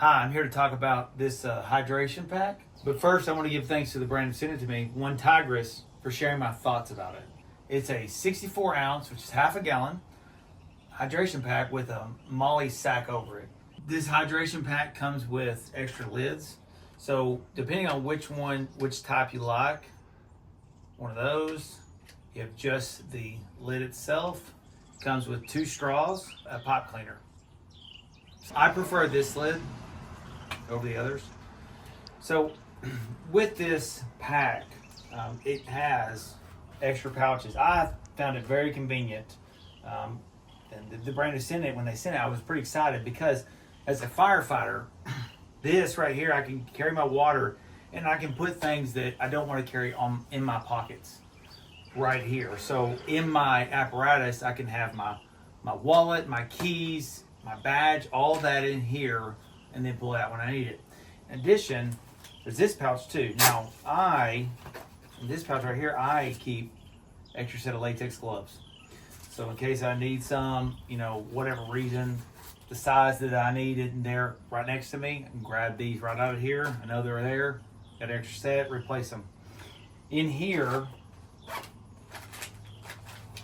Hi, I'm here to talk about this hydration pack. But first, I want to give thanks to the brand who sent it to me, OneTigris, for sharing my thoughts about it. It's a 64 ounce, which is half a gallon, hydration pack with a MOLLE sack over it. This hydration pack comes with extra lids. So depending on which type you like, one of those, you have just the lid itself. It comes with 2 straws, a pipe cleaner. I prefer this lid over the others. So with this pack, it has extra pouches. I found it very convenient. And the brand who sent it, when they sent it, I was pretty excited because as a firefighter, this right here, I can carry my water and I can put things that I don't want to carry in my pockets right here. So in my apparatus, I can have my wallet, my keys, my badge, all that in here, and then pull it out when I need it. In addition, there's this pouch too. Now, in this pouch right here, I keep extra set of latex gloves. So in case I need some, whatever reason, the size that I need it there right next to me, I can grab these right out of here. I know they're there. Got an extra set, replace them. In here,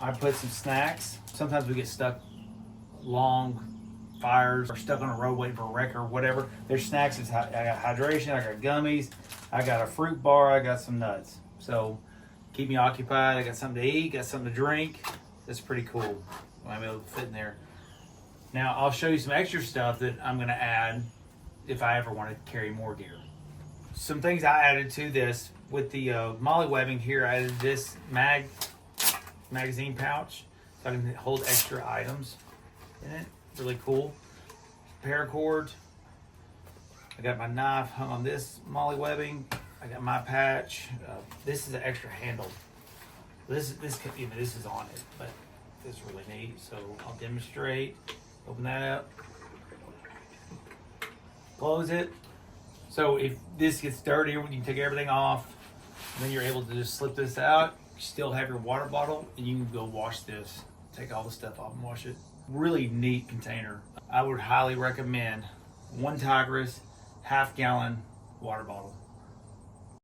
I put some snacks. Sometimes we get stuck long fires or stuck on a road waiting for a wreck or whatever. There's snacks. I got hydration, I got gummies, I got a fruit bar, I got some nuts. So keep me occupied. I got something to eat, got something to drink. That's pretty cool. I'm able to fit in there. Now I'll show you some extra stuff that I'm going to add if I ever want to carry more gear. Some things I added to this with the MOLLE webbing here. I added this magazine pouch so I can hold extra items in it. Really cool. Paracord. I got my knife hung on this MOLLE webbing. I got my patch. This is an extra handle. This is on it, but this is really neat. So I'll demonstrate. Open that up. Close it. So if this gets dirty, you can take everything off. Then you're able to just slip this out. You still have your water bottle, and you can go wash this. Take all the stuff off and wash it. Really neat container. I would highly recommend OneTigris half-gallon water bottle.